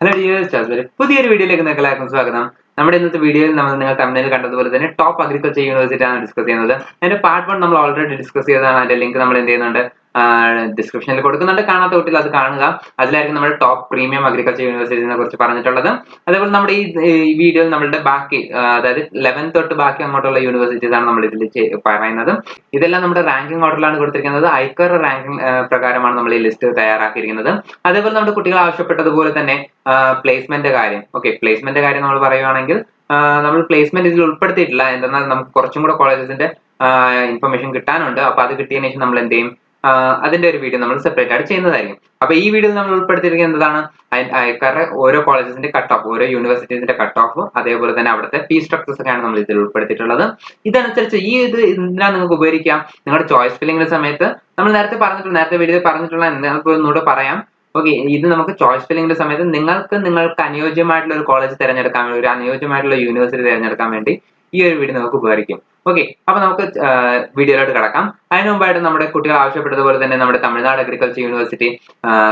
Hello dear Chaswell. പുതിയൊരു വീഡിയോയിലേക്ക് നിങ്ങൾക്ക് എല്ലാവർക്കും സ്വാഗതം. നമ്മുടെ ഇന്നത്തെ വീഡിയോയിൽ നിങ്ങൾ തമിഴിൽ കണ്ടതുപോലെ തന്നെ ടോപ്പ് അഗ്രികൾച്ചർ യൂണിവേഴ്സിറ്റി ആണ് ഡിസ്കസ് ചെയ്യുന്നത്. അതിന്റെ പാർട്ട് 1 നമ്മൾ ഓൾറെഡി ഡിസ്കസ് ചെയ്തതാണ്. അതിന്റെ ലിങ്ക് നമ്മൾ എന്ത് ചെയ്യുന്നുണ്ട് ഡിസ്ക്രിപ്ഷനിൽ കൊടുക്കുന്നുണ്ട്. കാണാത്ത കുട്ടികൾ അത് കാണുക. അതിലായിരിക്കും നമ്മുടെ ടോപ്പ് പ്രീമിയം അഗ്രികൾച്ചർ യൂണിവേഴ്സിറ്റിനെ കുറിച്ച് പറഞ്ഞിട്ടുള്ളത്. അതേപോലെ നമ്മുടെ ഈ വീഡിയോയിൽ നമ്മളുടെ ബാക്കി അതായത് 11 തൊട്ട് ബാക്കി അങ്ങോട്ടുള്ള യൂണിവേഴ്സിറ്റീസ് ആണ് നമ്മൾ ഇതിൽ പറയുന്നത്. ഇതെല്ലാം നമ്മുടെ റാങ്കിംഗ് ഓർഡറിലാണ് കൊടുത്തിരിക്കുന്നത്. ഐക്കർ റാങ്കിംഗ് പ്രകാരമാണ് നമ്മൾ ഈ ലിസ്റ്റ് തയ്യാറാക്കിയിരിക്കുന്നത്. അതേപോലെ നമ്മുടെ കുട്ടികൾ ആവശ്യപ്പെട്ടതുപോലെ തന്നെ പ്ലേസ്മെന്റ് കാര്യം. പ്ലേസ്മെന്റ് കാര്യം നമ്മൾ പറയുവാണെങ്കിൽ നമ്മൾ പ്ലേസ്മെന്റ് ഇതിൽ ഉൾപ്പെടുത്തിയിട്ടില്ല. എന്തെന്നാൽ നമുക്ക് കുറച്ചും കൂടെ കോളേജസിന്റെ ഇൻഫർമേഷൻ കിട്ടാനുണ്ട്. അപ്പൊ അത് കിട്ടിയതിനു ശേഷം നമ്മൾ എന്ത് ചെയ്യും, അതിന്റെ ഒരു വീഡിയോ നമ്മൾ സെപ്പറേറ്റ് ആയിട്ട് ചെയ്യുന്നതായിരിക്കും. അപ്പൊ ഈ വീഡിയോയിൽ നമ്മൾ ഉൾപ്പെടുത്തിയിരിക്കുന്നത് എന്താണ്, അയക്കാരുടെ ഓരോ കോളേജസിന്റെ കട്ട് ഓഫ്, ഓരോ യൂണിവേഴ്സിറ്റീസിന്റെ കട്ട് ഓഫ്, അതേപോലെ തന്നെ അവിടുത്തെ ഫീസ് സ്ട്രക്ചേഴ്സ് ഒക്കെയാണ് നമ്മൾ ഇതിൽ ഉൾപ്പെടുത്തിയിട്ടുള്ളത്. ഇതനുസരിച്ച് ഇത് എന്തിനാണ് നിങ്ങൾക്ക് ഉപകരിക്കാം, നിങ്ങളുടെ ചോയ്സ് ഫില്ലിംഗിന്റെ സമയത്ത് നമ്മൾ നേരത്തെ വീഡിയോയിൽ പറഞ്ഞിട്ടുള്ള നിങ്ങൾക്ക് ഒന്നുകൂടെ പറയാം. ഇത് നമുക്ക് ചോയ്സ് ഫില്ലിംഗിന്റെ സമയത്ത് നിങ്ങൾക്ക് അനുയോജ്യമായിട്ടുള്ള ഒരു കോളേജ് തിരഞ്ഞെടുക്കാൻ വേണ്ടി, ഒരു അനുയോജ്യമായിട്ടുള്ള യൂണിവേഴ്സിറ്റി തിരഞ്ഞെടുക്കാൻ വേണ്ടി ഈ ഒരു വീഡിയോ നമുക്ക് ഉപകരിക്കും. അപ്പൊ നമുക്ക് വീഡിയോയിലോട്ട് കിടക്കാം. അതിന് മുമ്പായിട്ട് നമ്മുടെ കുട്ടികൾ ആവശ്യപ്പെട്ടതുപോലെ തന്നെ നമ്മുടെ Tamil Nadu agriculture university,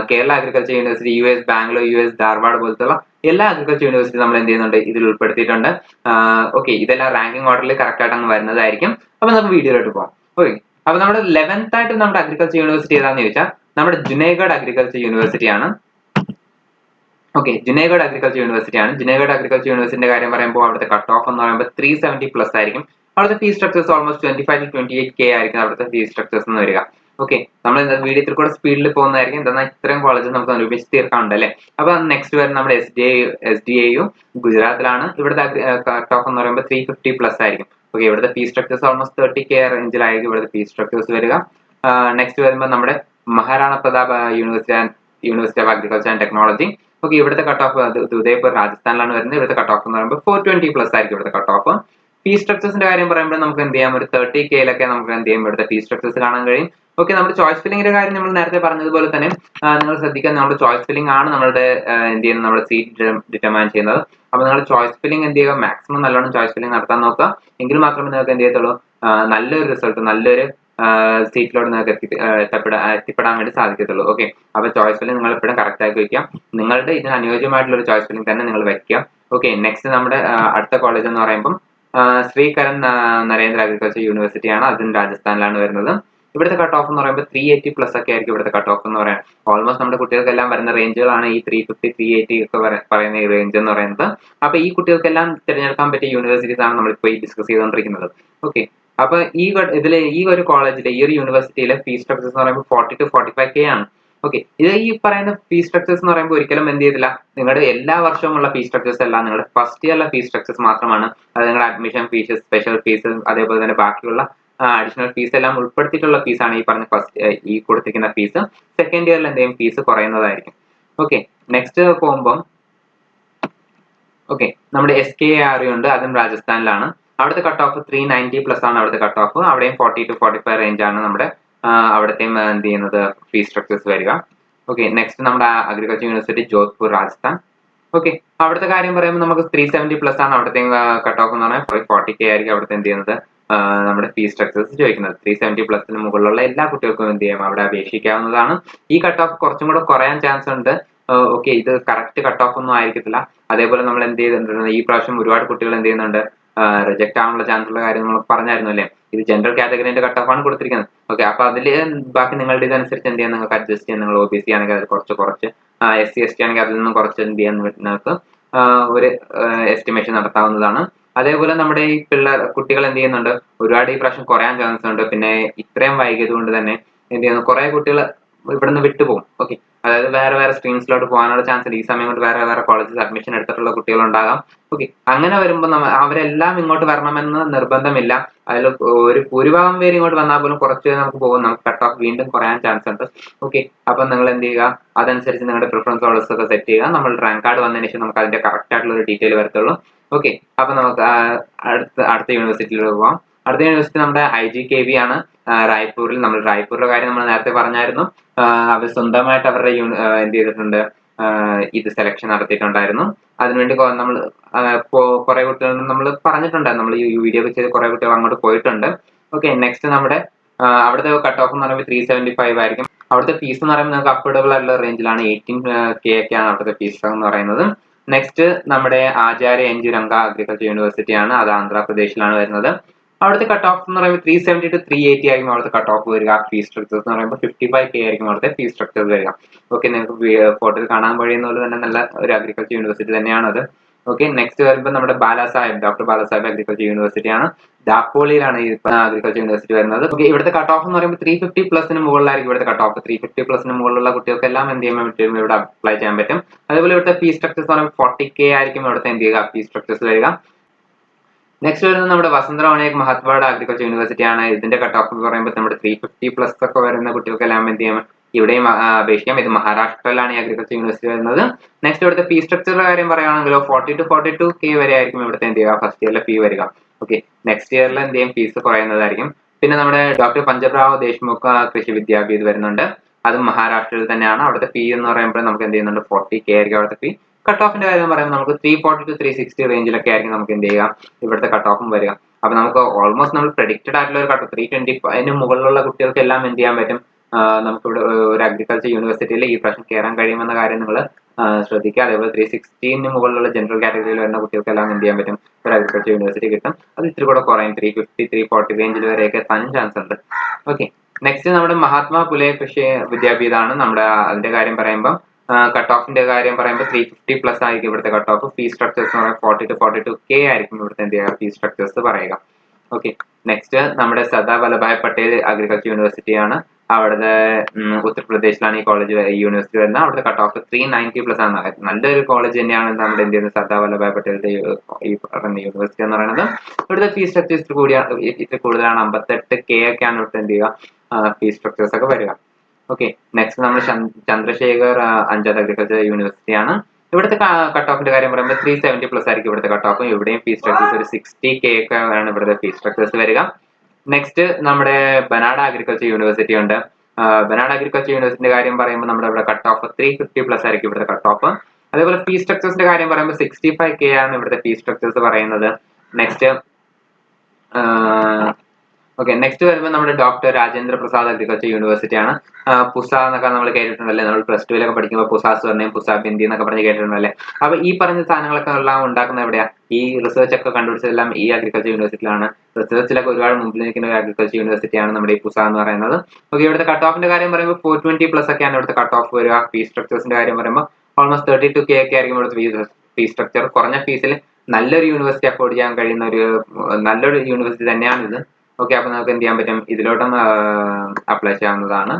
Kerala agriculture university, US Bangalore, US Dharwad പോലത്തുള്ള എല്ലാ അഗ്രികൾച്ചർ യൂണിവേഴ്സിറ്റി നമ്മൾ എന്ത് ചെയ്യുന്നുണ്ട്, ഇതിൽ ഉൾപ്പെടുത്തിയിട്ടുണ്ട്. ഇതെല്ലാം റാങ്കിംഗ് ഓർഡറിൽ കറക്റ്റ് ആയിട്ട് അങ്ങ് വരുന്നതായിരിക്കും. അപ്പൊ നമുക്ക് വീഡിയോയിലോട്ട് പോകാം. അപ്പൊ നമ്മുടെ 11th ആയിട്ട് നമ്മുടെ അഗ്രികൾച്ചർ യൂണിവേഴ്സിറ്റി ഏതാണെന്ന് ചോദിച്ചാൽ നമ്മുടെ ജുനൈഗഡ് അഗ്രികൾച്ചർ യൂണിവേഴ്സിറ്റി ആണ്. ജുനൈഗഡ് അഗ്രികൾച്ചർ യൂണിവേഴ്സിറ്റി ആണ്. ജുനൈഗഡ് അഗ്രികൾച്ചർ യൂണിവേഴ്സിറ്റിന്റെ കാര്യം പറയുമ്പോൾ അവിടുത്തെ കട്ട് ഓഫ് എന്ന് പറയുമ്പോൾ 370+ ആയിരിക്കും. അവിടുത്തെ fees structures almost 25 to 28K ആയിരിക്കും അവിടുത്തെ ഫീസ് സ്ട്രക്ചേഴ്സ് എന്ന് വരിക. നമ്മൾ വീഡിയോത്തിൽ കൂടെ സ്പീഡിൽ പോകുന്നതായിരിക്കും. എന്നാൽ ഇത്രയും കോളേജ് നമുക്ക് ഒരുമിച്ച് തീർക്കാനുണ്ട് അല്ലേ. അപ്പൊ നെക്സ്റ്റ് വരുന്ന നമ്മുടെ SDAU ഗുജറാത്തിലാണ്. ഇവിടുത്തെ കട്ട് ഓഫ് എന്ന് പറയുമ്പോൾ 350+ ആയിരിക്കും. ഇവിടുത്തെ ഫീസ് സ്ട്രക്ചേഴ്സ് ഓൾമോസ്റ്റ് 30K റേഞ്ചിലായിരിക്കും ഇവിടുത്തെ ഫീസ് സ്ട്രക്ചേഴ്സ് വരിക. നെക്സ്റ്റ് വരുമ്പോൾ നമ്മുടെ Maharana Pratap university of agriculture and technology. ഇവിടുത്തെ കട്ട് ഓഫ് ഉദയ്പൂർ രാജസ്ഥാനിലാണ് വരുന്നത്. ഇവിടുത്തെ കട്ട് ഓഫ് എന്ന് പറയുമ്പോൾ 420+ ആയിരിക്കും ഇവിടുത്തെ കട്ട് ഓഫ്. ഫീസ് സ്ട്രക്ചേഴ്സിന്റെ കാര്യം പറയുമ്പോൾ നമുക്ക് എന്ത് ചെയ്യാം, ഒരു 30Kയിലൊക്കെ നമുക്ക് എന്ത് ചെയ്യും ഇവിടുത്തെ ഫീസ് സ്ട്രക്ചേഴ്സ് കാണാൻ കഴിയും. നമ്മുടെ ചോയ്സ് ഫില്ലിംഗിന്റെ കാര്യം നമ്മൾ നേരത്തെ പറഞ്ഞതുപോലെ തന്നെ നിങ്ങൾ ശ്രദ്ധിക്കാൻ, നമ്മുടെ ചോയ്സ് ഫില്ലിംഗ് ആണ് നമ്മളുടെ എന്ത് ചെയ്യുന്നത്, നമ്മുടെ സീറ്റ് ഡിറ്റർമൈൻ ചെയ്യുന്നത്. അപ്പൊ നിങ്ങൾ ചോയ്സ് ഫില്ലിംഗ് എന്ത് ചെയ്യുക, മാക്സിമം നല്ലോണം ചോയ്സ് ഫില്ലിംഗ് നടത്താൻ നോക്കുക. എങ്കിൽ മാത്രമേ നിങ്ങൾക്ക് എന്ത് ചെയ്യത്തുള്ളൂ, നല്ലൊരു റിസൾട്ട്, നല്ലൊരു സീറ്റിലോട്ട് നിങ്ങൾക്ക് എത്തിപ്പെടാൻ വേണ്ടി സാധിക്കത്തുള്ളൂ. അപ്പൊ ചോയ്സ് ഫില്ലിംഗ് നിങ്ങൾ എപ്പോഴും കറക്റ്റ് ആക്കി വെക്കാം. നിങ്ങളുടെ ഇതിന് അനുയോജ്യമായിട്ടുള്ള ഒരു ചോയ്സ് ഫില്ലിംഗ് തന്നെ നിങ്ങൾ വെക്കുക. നെക്സ്റ്റ് നമ്മുടെ അടുത്ത കോളേജ് എന്ന് പറയുമ്പോൾ ശ്രീകരൻ നരേന്ദ്ര അഗ്രികൾച്ചർ യൂണിവേഴ്സിറ്റി ആണ്. അതും രാജസ്ഥാനിലാണ് വരുന്നത്. ഇവിടുത്തെ കട്ട് ഓഫ് എന്ന് പറയുമ്പോൾ 380+ ഒക്കെ ആയിരിക്കും ഇവിടുത്തെ കട്ട് ഓഫ് എന്ന് പറയാം. ഓൾമോസ്റ്റ് നമ്മുടെ കുട്ടികൾക്കെല്ലാം വരുന്ന റേഞ്ചുകളാണ് ഈ 350, 380 ഒക്കെ പറയുന്ന ഈ റേഞ്ച് എന്ന് പറയുന്നത്. അപ്പൊ ഈ കുട്ടികൾക്കെല്ലാം തിരഞ്ഞെടുക്കാൻ പറ്റിയ യൂണിവേഴ്സിറ്റീസ് ആണ് നമ്മളിപ്പോൾ ഈ ഡിസ്കസ് ചെയ്തുകൊണ്ടിരിക്കുന്നത്. അപ്പൊ ഈ ഒരു കോളേജിലെ, ഈ ഒരു യൂണിവേഴ്സിറ്റിയിലെ ഫീസ് സ്ട്രക്ചേഴ്സ് എന്ന് പറയുമ്പോൾ 40 to 45K ആണ്. ഇത് ഈ പറയുന്ന ഫീസ് സ്ട്രക്ചേഴ്സ് എന്ന് പറയുമ്പോൾ ഒരിക്കലും എന്ത് ചെയ്തില്ല, നിങ്ങളുടെ എല്ലാ വർഷവും ഉള്ള ഫീസ് സ്ട്രക്ചേഴ്സ് അല്ല, നിങ്ങളുടെ ഫസ്റ്റ് ഇയറിലെ ഫീസ് സ്ട്രക്ചേഴ്സ് മാത്രമാണ്. അത് നിങ്ങളുടെ അഡ്മിഷൻ ഫീസ്, സ്പെഷ്യൽ ഫീസ്, അതേപോലെ തന്നെ ബാക്കിയുള്ള അഡീഷണൽ ഫീസ് എല്ലാം ഉൾപ്പെടുത്തിയിട്ടുള്ള ഫീസാണ് ഈ പറഞ്ഞ ഈ കൊടുത്തിരിക്കുന്ന ഫീസ്. സെക്കൻഡ് ഇയറിൽ എന്തെങ്കിലും ഫീസ് കുറയുന്നതായിരിക്കും. നെക്സ്റ്റ് പോകുമ്പോൾ നമ്മുടെ SKARU ഉണ്ട്. അതും രാജസ്ഥാനിലാണ്. അവിടുത്തെ കട്ട് ഓഫ് 390+ ആണ് അവിടുത്തെ കട്ട് ഓഫ്. അവിടെയും 40 to 45 റേഞ്ച് ആണ് നമ്മുടെ അവിടത്തെയും എന്ത് ചെയ്യുന്നത് ഫീസ് സ്ട്രക്ചേഴ്സ് വരിക. നെക്സ്റ്റ് നമ്മുടെ അഗ്രികൾച്ചർ യൂണിവേഴ്സിറ്റി ജോധ്പൂർ രാജസ്ഥാൻ. അവിടുത്തെ കാര്യം പറയുമ്പോൾ നമുക്ക് 370+ ആണ് അവിടുത്തെ കട്ട് ഓഫ് എന്ന് പറഞ്ഞാൽ 40K ആയിരിക്കും അവിടുത്തെ എന്ത് ചെയ്യുന്നത് നമ്മുടെ ഫീസ് സ്ട്രക്ചേഴ്സ് ചോദിക്കുന്നത്. 370+ മുകളിലുള്ള എല്ലാ കുട്ടികൾക്കും എന്ത് ചെയ്യാം, അവിടെ അപേക്ഷിക്കാവുന്നതാണ്. ഈ കട്ട് ഓഫ് കുറച്ചും കൂടെ കുറയാൻ ചാൻസ് ഉണ്ട്. ഇത് കറക്റ്റ് കട്ട് ഓഫ് ഒന്നും ആയിരിക്കത്തില്ല. അതേപോലെ നമ്മൾ എന്ത് ചെയ്തിട്ടുണ്ട്, ഈ പ്രാവശ്യം ഒരുപാട് കുട്ടികൾ എന്ത് ചെയ്യുന്നുണ്ട്, റിജക്ട് ആവാനുള്ള ചാൻസ് ഉള്ള കാര്യം നമ്മൾ പറഞ്ഞായിരുന്നു അല്ലേ. ഇത് ജനറൽ കാറ്റഗറിന്റെ കട്ട് ഓഫ് ആണ് കൊടുത്തിരിക്കുന്നത്. അപ്പൊ അതിൽ ബാക്കി നിങ്ങളുടെ ഇതനുസരിച്ച് എന്ത് ചെയ്യാൻ നിങ്ങൾക്ക് അഡ്ജസ്റ്റ് ചെയ്യാൻ, നിങ്ങൾ OBC ആണെങ്കിൽ അത് കുറച്ച് SC ST ആണെങ്കിൽ അതിൽ നിന്നും കുറച്ച് എന്ത് ചെയ്യാൻ നിങ്ങൾക്ക് ഒരു എസ്റ്റിമേഷൻ നടത്താവുന്നതാണ്. അതേപോലെ നമ്മുടെ ഈ കുട്ടികൾ എന്ത് ചെയ്യുന്നുണ്ട്, ഒരുപാട് ഈ പ്രാവശ്യം കുറയാൻ ചാൻസ് ഉണ്ട്. പിന്നെ ഇത്രയും വൈകിയത് കൊണ്ട് തന്നെ എന്ത് ചെയ്യുന്നു, കുറെ കുട്ടികൾ ഇവിടുന്ന് വിട്ടുപോകും. അതായത് വേറെ സ്ട്രീംസിലോട്ട് പോകാനുള്ള ചാൻസ് ഉണ്ട്. ഈ സമയം കൊണ്ട് വേറെ കോളേജസ് അഡ്മിഷൻ എടുത്തിട്ടുള്ള കുട്ടികളുണ്ടാകാം. അങ്ങനെ വരുമ്പോൾ അവരെല്ലാം ഇങ്ങോട്ട് വരണമെന്ന് നിർബന്ധമില്ല. അതിൽ ഒരു ഭൂരിഭാഗം പേര് ഇങ്ങോട്ട് വന്നാൽ പോലും കുറച്ച് നമുക്ക് പോകും, നമുക്ക് കട്ട് ഓഫ് വീണ്ടും കുറയാൻ ചാൻസ് ഉണ്ട്. അപ്പൊ നിങ്ങൾ എന്ത് ചെയ്യുക, അതനുസരിച്ച് നിങ്ങളുടെ പ്രിഫറൻസ് ഓർഡേഴ്സ് ഒക്കെ സെറ്റ് ചെയ്യുക. നമ്മൾ റാങ്ക് കാർഡ് വന്നതിന് ശേഷം നമുക്ക് അതിന്റെ കറക്റ്റ് ആയിട്ടുള്ള ഒരു ഡീറ്റെയിൽ വരത്തുള്ളൂ. അപ്പൊ നമുക്ക് അടുത്ത യൂണിവേഴ്സിറ്റിയിലേക്ക് പോകാം. അടുത്ത യൂണിവേഴ്സിറ്റി നമ്മുടെ IGKV ആണ്, റായ്പൂരിൽ. നമ്മൾ റായ്പൂരിന്റെ കാര്യം നമ്മൾ നേരത്തെ പറഞ്ഞായിരുന്നു. അവർ സ്വന്തമായിട്ട് അവരുടെ എന്ത് ചെയ്തിട്ടുണ്ട്, ഇത് സെലക്ഷൻ നടത്തിയിട്ടുണ്ടായിരുന്നു. അതിനുവേണ്ടി നമ്മൾ കുറെ കുട്ടികൾ നമ്മൾ പറഞ്ഞിട്ടുണ്ടായിരുന്നു, നമ്മൾ ഈ വീഡിയോ ചെയ്ത് കുറെ കുട്ടികൾ അങ്ങോട്ട് പോയിട്ടുണ്ട്. നെക്സ്റ്റ് നമ്മുടെ അവിടുത്തെ കട്ട് ഓഫ് എന്ന് പറയുമ്പോൾ 375 ആയിരിക്കും. അവിടുത്തെ ഫീസ് എന്ന് പറയുമ്പോൾ നമുക്ക് അഫോർഡബിൾ ആയിട്ടുള്ള റേഞ്ചിലാണ് 18K ഒക്കെയാണ് അവിടുത്തെ ഫീസ് എന്ന് പറയുന്നത്. നെക്സ്റ്റ് നമ്മുടെ ആചാര്യ എഞ്ചുരംഗ അഗ്രികൾച്ചർ യൂണിവേഴ്സിറ്റി ആണ്. അത് ആന്ധ്രാപ്രദേശിലാണ് വരുന്നത്. അവിടുത്തെ കട്ട് ഓഫ് എന്ന് പറയുമ്പോൾ 370 to 380 ആയിരിക്കും അവിടുത്തെ കട്ട് ഓഫ് വരിക. ഫീസ് സ്ട്രക്ചേഴ്സ് എന്ന് പറയുമ്പോൾ 55K ആയിരിക്കും അവിടുത്തെ ഫീസ് സ്ട്രക്ചേഴ്സ് വരിക. ഓക്കെ, നിങ്ങൾക്ക് ഫോട്ടോയിൽ കാണാൻ കഴിയുന്ന പോലെ തന്നെ നല്ല ഒരു അഗ്രികൾച്ചർ യൂണിവേഴ്സിറ്റി തന്നെയാണ് അത്. ഓക്കെ, നെക്സ്റ്റ് വരുമ്പോൾ നമ്മുടെ ഡോക്ടർ ബാലാസാഹേബ് അഗ്രികൾച്ചർ യൂണിവേഴ്സിറ്റി ആണ്. ദാപ്പോളിയിലാണ് ഈ അഗ്രികൾച്ചർ യൂണിവേഴ്സിറ്റി വരുന്നത്. ഓക്കെ, ഇവിടുത്തെ കട്ട് ഓഫ് എന്ന് പറയുമ്പോൾ 350+ മുകളിലായിരിക്കും ഇവിടുത്തെ കട്ട് ഓഫ്. 350+ മുകളിലുള്ള കുട്ടികൾക്കെല്ലാം എന്ത് ചെയ്യാൻ പറ്റും, ഇവിടെ അപ്ലൈ ചെയ്യാൻ പറ്റും. അതേപോലെ ഇവിടുത്തെ ഫീസ് സ്ട്രക്ചേഴ്സ് പറയുമ്പോൾ 40K ആയിരിക്കും ഇവിടുത്തെ എന്ത് ചെയ്യുക ഫീസ് സ്ട്രക്ചേഴ്സ് വരിക. നെക്സ്റ്റ് വരുന്നത് നമ്മുടെ വസന്തരാമണിക് മഹാത്വാഡ് അഗ്രികൾച്ചർ യൂണിവേഴ്സിറ്റി ആണ്. ഇതിന്റെ കട്ട് ഓഫ് എന്ന് പറയുമ്പോൾ നമ്മുടെ 350+ ഒക്കെ വരുന്ന കുട്ടികൾക്കെല്ലാം എന്ത് ചെയ്യാം ഇവിടെയും അപേക്ഷിക്കാം. ഇത് മഹാരാഷ്ട്രയിലാണ് ഈ അഗ്രികൾച്ചർ യൂണിവേഴ്സിറ്റി വരുന്നത്. നെക്സ്റ്റ് ഇവിടുത്തെ ഫീസ് സ്ട്രക്ചറുടെ കാര്യം പറയുകയാണെങ്കിലോ 40 to 42K വരെ ആയിരിക്കും ഇവിടുത്തെ എന്ത് ചെയ്യുക ഫസ്റ്റ് ഇയറിലെ ഫീ വരിക. ഓക്കെ, നെക്സ്റ്റ് ഇയറിൽ എന്ത് ചെയ്യും ഫീസ് കുറയുന്നതായിരിക്കും. പിന്നെ നമ്മുടെ ഡോക്ടർ പഞ്ചപ്രാവ് ദേശ്മുഖ് കൃഷി വിദ്യാപീഠ് വരുന്നുണ്ട്. അതും മഹാരാഷ്ട്രയിൽ തന്നെയാണ്. അവിടുത്തെ ഫീ എന്ന് പറയുമ്പോൾ നമുക്ക് എന്ത് ചെയ്യുന്നുണ്ട് 40K ആയിരിക്കും അവിടുത്തെ ഫീ. കട്ട് ഓഫിന്റെ കാര്യം പറയുമ്പോൾ നമുക്ക് 340 to 360 റേഞ്ചിലൊക്കെ ആയിരിക്കും നമുക്ക് എന്ത് ചെയ്യുക ഇവിടുത്തെ കട്ട് ഓഫും വരിക. അപ്പൊ നമുക്ക് ഓൾമോസ്റ്റ് നമ്മൾ പ്രഡിക്റ്റഡ് ആയിട്ടുള്ള ഒരു കട്ട് 325 മുകളിലുള്ള കുട്ടികൾക്ക് എല്ലാം എന്ത് ചെയ്യാൻ പറ്റും, നമുക്കിവിടെ ഒരു അഗ്രികൾച്ചർ യൂണിവേഴ്സിറ്റിയിൽ ഈ പ്രാവശ്യം കയറാൻ കഴിയുമെന്ന കാര്യം നിങ്ങൾ ശ്രദ്ധിക്കുക. അതേപോലെ 360 മുകളിലുള്ള ജനറൽ കാറ്റഗറിയിൽ വരുന്ന കുട്ടികൾക്കെല്ലാം എന്ത് ചെയ്യാൻ പറ്റും ഒരു അഗ്രികൾച്ചർ യൂണിവേഴ്സിറ്റി കിട്ടും. അത് ഇത്തിരി കൂടെ കുറയും, 350 340 റേഞ്ചിൽ വരെയൊക്കെ എത്താനും ചാൻസ് ഉണ്ട്. ഓക്കെ, നെക്സ്റ്റ് നമ്മുടെ മഹാത്മാ പുലെ കൃഷി വിദ്യാപീഠാണ്. നമ്മുടെ അതിന്റെ കാര്യം പറയുമ്പോൾ കട്ട് ഓഫിന്റെ കാര്യം പറയുമ്പോൾ 350+ ആയിരിക്കും ഇവിടുത്തെ കട്ട് ഓഫ്. ഫീസ് സ്ട്രക്ചേഴ്സ് എന്ന് പറയുമ്പോൾ 40 to 42K ആയിരിക്കും ഇവിടുത്തെ എന്ത് ചെയ്യുക ഫീസ് സ്ട്രക്ചേഴ്സ് പറയുക. ഓക്കെ, നെക്സ്റ്റ് നമ്മുടെ സർദാർ വല്ലഭായ് പട്ടേൽ അഗ്രികൾച്ചർ യൂണിവേഴ്സിറ്റി ആണ്. അവിടുത്തെ ഉത്തർപ്രദേശിലാണ് ഈ കോളേജ് യൂണിവേഴ്സിറ്റി വരുന്നത്. അവിടുത്തെ കട്ട് ഓഫ് 390+ ആണ്. നല്ലൊരു കോളേജ് തന്നെയാണ് നമ്മുടെ ഇന്ത്യയിൽ സർദാർ വല്ലഭായ് പട്ടേലിന്റെ ഈ പറയുന്ന യൂണിവേഴ്സിറ്റി എന്ന് പറയുന്നത്. ഇവിടുത്തെ ഫീസ് സ്ട്രക്ചേഴ്സ് ഇത്തിരി കൂടുതലാണ്. 58K ഒക്കെയാണ് ഇവിടുത്തെ എന്ത് ചെയ്യുക ഫീസ് സ്ട്രക്ചേഴ്സ് ഒക്കെ വരിക. ഓക്കെ, നെക്സ്റ്റ് നമ്മൾ ചന്ദ്രശേഖർ ആസാദ് അഗ്രികൾച്ചർ യൂണിവേഴ്സിറ്റി ആണ്. ഇവിടുത്തെ കട്ട് ഓഫിന്റെ കാര്യം പറയുമ്പോൾ 370+ ആയിരിക്കും ഇവിടുത്തെ കട്ട് ഓഫ്. ഇവിടെയും ഫീസ് സ്ട്രക്ചേഴ്സ് ഒരു 60K ഒക്കെ ആണ് ഇവിടുത്തെ ഫീസ് സ്ട്രക്ചേഴ്സ് വരിക. നെക്സ്റ്റ് നമ്മുടെ ബനാഡ അഗ്രികൾച്ചർ യൂണിവേഴ്സിറ്റി ഉണ്ട്. ബനാഡ അഗ്രികൾച്ചർ യൂണിവേഴ്സിറ്റിന്റെ കാര്യം പറയുമ്പോൾ നമ്മുടെ ഇവിടെ കട്ട് ഓഫ് 350+ ആയിരിക്കും ഇവിടുത്തെ കട്ട് ഓഫ്. അതേപോലെ ഫീസ് സ്ട്രക്ചേഴ്സിന്റെ കാര്യം പറയുമ്പോൾ 65K ആണ് ഇവിടുത്തെ ഫീസ് സ്ട്രക്ചേഴ്സ് പറയുന്നത്. നെക്സ്റ്റ് ഓക്കെ, നെക്സ്റ്റ് വരുമ്പോൾ നമ്മുടെ doctor Rajendra Prasad agriculture university ആണ്. പുസ എന്നൊക്കെ നമ്മൾ കേട്ടിട്ടുണ്ടല്ലേ, നമ്മൾ +2 പഠിക്കുമ്പോൾ പുസ സ്വർണ്ണയും പുസ ബിന്ദി എന്നൊക്കെ പറഞ്ഞ് കേട്ടിട്ടുണ്ടല്ലേ. അപ്പൊ ഈ പറഞ്ഞ സാധനങ്ങളൊക്കെ എല്ലാം ഉണ്ടാക്കുന്ന എവിടെയാ, ഈ റിസർച്ച് ഒക്കെ കണ്ടുപിടിച്ചതെല്ലാം ഈ അഗ്രികൾച്ചർ യൂണിവേഴ്സിറ്റിയിലാണ്. റിസർച്ചിലൊക്കെ ഒരുപാട് മുമ്പിൽ നിൽക്കുന്ന ഒരു അഗ്രികൾച്ചർ യൂണിവേഴ്സിറ്റിയാണ് നമ്മുടെ ഈ പുസ എന്ന് പറയുന്നത്. ഓക്കെ, ഇവിടുത്തെ കട്ട് ഓഫിന്റെ കാര്യം പറയുമ്പോൾ 420+ ഒക്കെയാണ് ഇവിടുത്തെ കട്ട് ഓഫ് വരിക. ഫീസ് സ്ട്രക്ചേഴ്സിന്റെ കാര്യം പറയുമ്പോൾ ഓൾമോസ്റ്റ് 32K ഒക്കെ ആയിരിക്കും ഇവിടുത്തെ ഫീസ് സ്ട്രക്ചർ. കുറഞ്ഞ ഫീസിൽ നല്ലൊരു യൂണിവേഴ്സിറ്റി അഫോർഡ് ചെയ്യാൻ കഴിയുന്ന നല്ലൊരു യൂണിവേഴ്സിറ്റി തന്നെയാണ് ഇത്. ഓക്കെ, അപ്പൊ നമുക്ക് എന്ത് ചെയ്യാൻ പറ്റും, ഇതിലോട്ടും അപ്ലൈ ചെയ്യാവുന്നതാണ്.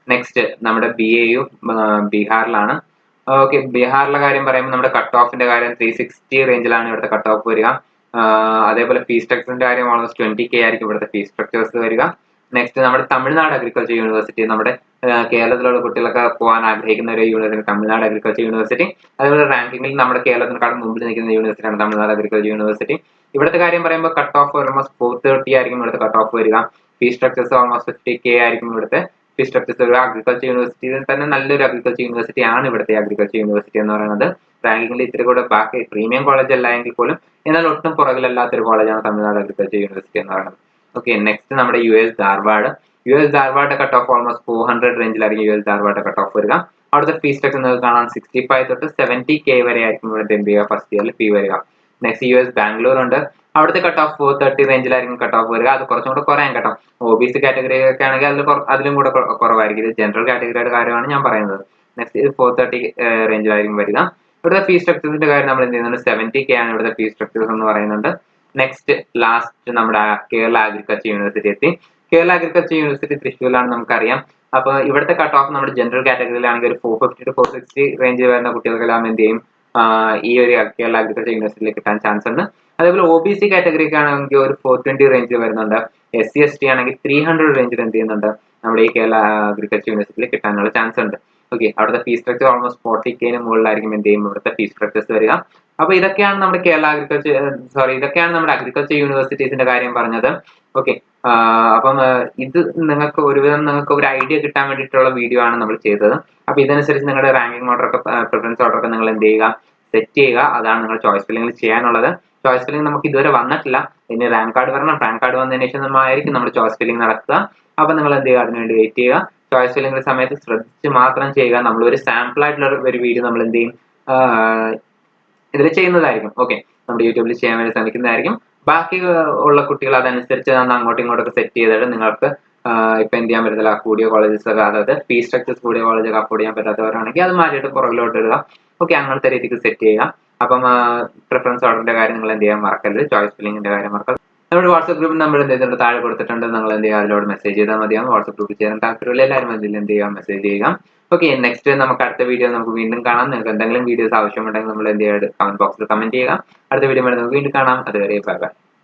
നെക്സ്റ്റ് നമ്മുടെ BAU ബീഹാറിലാണ്. ഓക്കെ, ബീഹാറിലെ കാര്യം പറയുമ്പോൾ നമ്മുടെ കട്ട് ഓഫിന്റെ കാര്യം 360 റേഞ്ചിലാണ് ഇവിടുത്തെ കട്ട് ഓഫ് വരിക. അതേപോലെ ഫീസ് സ്ട്രക്ചറിന്റെ കാര്യം ഓൾമോസ്റ്റ് 20K ആയിരിക്കും ഇവിടുത്തെ ഫീസ് സ്ട്രക്ചേഴ്സ് വരിക. നെക്സ്റ്റ് നമ്മുടെ തമിഴ്നാട് അഗ്രികൾച്ചർ യൂണിവേഴ്സിറ്റി, നമ്മുടെ കേരളത്തിലുള്ള കുട്ടികളൊക്കെ പോകാൻ ആഗ്രഹിക്കുന്ന ഒരു യൂണിവേഴ്സിറ്റി തമിഴ്നാട് അഗ്രികൾച്ചർ യൂണിവേഴ്സിറ്റി. അതേപോലെ റാങ്കിങ്ങിൽ നമ്മുടെ കേരളത്തിനെക്കാളും മുമ്പിൽ നിൽക്കുന്ന യൂണിവേഴ്സിറ്റിയാണ് തമിഴ്നാട് അഗ്രികൾച്ചർ യൂണിവേഴ്സിറ്റി. ഇവിടുത്തെ കാര്യം പറയുമ്പോൾ കട്ട് ഓഫ് ഓൾമോസ്റ്റ് 430 ആയിരിക്കും ഇവിടുത്തെ കട്ട് ഓഫ് വരിക. ഫീസ് സ്ട്രക്ചേഴ്സ് ഓൾമോസ്റ്റ് 50K ആയിരിക്കും ഇവിടുത്തെ ഫീസ് സ്ട്രക്ചേഴ്സ് വരിക. അഗ്രികൾച്ചർ യൂണിവേഴ്സിറ്റിയിൽ തന്നെ നല്ലൊരു അഗ്രികൾച്ചർ യൂണിവേഴ്സിറ്റി ആണ് ഇവിടുത്തെ അഗ്രികൾച്ചർ യൂണിവേഴ്സിറ്റി എന്ന് പറയുന്നത്. റാങ്കിങ്ങിൽ ഇത്തിരി കൂടെ ബാക്കി പ്രീമിയം കോളേജ് അല്ല എങ്കിൽ പോലും എന്നാൽ ഒട്ടും പുറകിലല്ലാത്തൊരു കോളേജാണ് തമിഴ്നാട് അഗ്രികൾച്ചർ യൂണിവേഴ്സിറ്റി എന്ന് പറയുന്നത്. ഓക്കെ, നെക്സ്റ്റ് നമ്മുടെ US Dharwad cut off almost 400 റേഞ്ചിലായിരിക്കും US Dharwad cut off വരിക. അവിടുത്തെ ഫീസ് സ്ട്രക്ചർ നിങ്ങൾക്ക് കാണാൻ 65 തൊട്ട് 70K വരെ ആയിരിക്കും ഇവിടുത്തെ MBA ഫസ്റ്റ് ഇയറിൽ ഫീ വരിക. നെക്സ്റ്റ് US ബാംഗ്ലൂർ ഉണ്ട്. അവിടുത്തെ കട്ട് ഓഫ് 430 റേഞ്ചിലായിരിക്കും കട്ട് ഓഫ് വരിക. അത് കുറച്ചും കൂടെ കുറയാൻ കേട്ടോ. OBC കാറ്റഗറി ഒക്കെ ആണെങ്കിൽ അതിലും കൂടെ കുറവായിരിക്കും. ഇത് ജനറൽ കാറ്റഗറിയുടെ കാര്യമാണ് ഞാൻ പറയുന്നത്. നെക്സ്റ്റ് ഇത് 430 റേഞ്ചിലായിരിക്കും വരിക. ഇവിടുത്തെ ഫീസ് സ്ട്രക്ചേഴ്സിന്റെ കാര്യം നമ്മൾ എന്ത് ചെയ്യുന്നുണ്ട്, 70K ആണ് ഇവിടുത്തെ ഫീസ് സ്ട്രക്ചേഴ്സ് എന്ന് പറയുന്നുണ്ട്. നെക്സ്റ്റ് ലാസ്റ്റ് നമ്മുടെ കേരള അഗ്രികൾച്ചർ യൂണിവേഴ്സിറ്റി എത്തി. കേരള അഗ്രികൾച്ചർ യൂണിവേഴ്സിറ്റി തൃശ്ശൂരിലാണ് നമുക്കറിയാം. അപ്പൊ ഇവിടുത്തെ കട്ട് ഓഫ് നമ്മുടെ ജനറൽ കാറ്റഗറിയിലാണെങ്കിൽ ഒരു 450 to 460 റേഞ്ചിൽ വരുന്ന കുട്ടികൾക്കെല്ലാം എന്ത് ചെയ്യും ഈ ഒരു കേരള അഗ്രികൾച്ചർ യൂണിവേഴ്സിറ്റിയിൽ കിട്ടാൻ ചാൻസ് ഉണ്ട്. അതേപോലെ OBC കാറ്റഗറിക്ക് ആണെങ്കിൽ ഒരു 420 റേഞ്ചിൽ വരുന്നുണ്ട്. SC ST ആണെങ്കിൽ 300 റേഞ്ചിൽ എന്ത് ചെയ്യുന്നുണ്ട് നമ്മുടെ ഈ കേരള അഗ്രികൾച്ചർ യൂണിവേഴ്സിറ്റിയിൽ കിട്ടാനുള്ള ചാൻസ് ഉണ്ട്. ഓക്കെ, അവിടുത്തെ ഫീസ് സ്ട്രക്ചർ ഓൾമോസ്റ്റ് 40K മുകളിലായിരിക്കും എന്ത് ചെയ്യും ഇവിടുത്തെ ഫീസ് സ്ട്രക്ചേഴ്സ് വരിക. അപ്പൊ ഇതൊക്കെയാണ് നമ്മുടെ ഇതൊക്കെയാണ് നമ്മുടെ അഗ്രികൾച്ചർ യൂണിവേഴ്സിറ്റീസിന്റെ കാര്യം പറഞ്ഞത്. ഓക്കെ, അപ്പം ഇത് നിങ്ങൾക്ക് ഒരുവിധം നിങ്ങൾക്ക് ഒരു ഐഡിയ കിട്ടാൻ വേണ്ടിയിട്ടുള്ള വീഡിയോ ആണ് നമ്മൾ ചെയ്തത്. അപ്പൊ ഇതനുസരിച്ച് നിങ്ങളുടെ റാങ്കിങ് ഓർഡർ ഒക്കെ പ്രിഫറൻസ് ഓർഡർ ഒക്കെ നിങ്ങൾ എന്ത് ചെയ്യുക, സെറ്റ് ചെയ്യുക. അതാണ് നിങ്ങൾ ചോയ്സ് ഫില്ലിംഗിൽ ചെയ്യാനുള്ളത്. ചോയ്സ് ഫില്ലിംഗ് നമുക്ക് ഇതുവരെ വന്നിട്ടില്ല. ഇനി റാങ്ക് കാർഡ് വരണം. റാങ്ക് കാർഡ് വന്നതിന് ശേഷം നമ്മളായിരിക്കും നമ്മൾ ചോയ്സ് ഫില്ലിംഗ് നടക്കുക. അപ്പൊ നിങ്ങൾ എന്ത് ചെയ്യുക, അതിനുവേണ്ടി വെയിറ്റ് ചെയ്യുക. ചോയ്സ് ഫില്ലിംഗ് സമയത്ത് ശ്രദ്ധിച്ച് മാത്രം ചെയ്യുക. നമ്മൾ ഒരു സാമ്പിൾ ആയിട്ടുള്ള ഒരു വീഡിയോ നമ്മൾ എന്ത് ചെയ്യും, ഇതിൽ ചെയ്യുന്നതായിരിക്കും. ഓക്കെ, നമ്മുടെ യൂട്യൂബിൽ ചെയ്യാൻ വേണ്ടി ശ്രമിക്കുന്നതായിരിക്കും. ബാക്കി ഉള്ള കുട്ടികൾ അതനുസരിച്ച് അങ്ങോട്ടും ഇങ്ങോട്ടൊക്കെ സെറ്റ് ചെയ്തിട്ട് നിങ്ങൾക്ക് ഇപ്പൊ എന്ത് ചെയ്യാൻ പറ്റത്തില്ല, കൂടിയ കോളേജസ് ഒക്കെ, അതായത് ഫീ സ്ട്രക്ചേഴ്സ് കൂടിയ കോളേജൊക്കെ അഫോർഡ് ചെയ്യാൻ പറ്റാത്തവരാണെങ്കിൽ അത് മാറ്റിയിട്ട് പുറകിലോട്ട് ഇടുക. ഓക്കെ, അങ്ങനത്തെ രീതിക്ക് സെറ്റ് ചെയ്യുക. അപ്പം പ്രിഫറൻസ് ഓർഡറിന്റെ കാര്യം നിങ്ങൾ എന്ത് ചെയ്യാൻ മറക്കരുത്. ചോയ്സ് ഫില്ലിംഗിന്റെ കാര്യം മറക്കരുത്. നമ്മുടെ വാട്സ്ആപ്പ് ഗ്രൂപ്പ് നമ്പർ എന്ത് ചെയ്തിട്ടുണ്ട്, താഴെ കൊടുത്തിട്ടുണ്ട്. നിങ്ങൾ എന്ത് ചെയ്യുക, അതിലോട് മെസ്സേജ് ചെയ്താൽ മതിയാവും. വാട്സ്ആപ്പ് ഗ്രൂപ്പിൽ ചേരാൻ താല്പര്യമുള്ള എല്ലാവരും അതിൽ എന്ത് ചെയ്യുക, മെസ്സേജ് ചെയ്യുക. ഓക്കെ, നെക്സ്റ്റ് നമുക്ക് അടുത്ത വീഡിയോ നമുക്ക് വീണ്ടും കാണാം. നിങ്ങൾക്ക് എന്തെങ്കിലും വീഡിയോസ് ആവശ്യമുണ്ടെങ്കിൽ നമ്മൾ എന്ത് ചെയ്യുക, കമന്റ് ബോക്സിൽ കമന്റ് ചെയ്യുക. അടുത്ത വീഡിയോ നമുക്ക് വീണ്ടും കാണാം. അതുവരെ ബൈ ബൈ.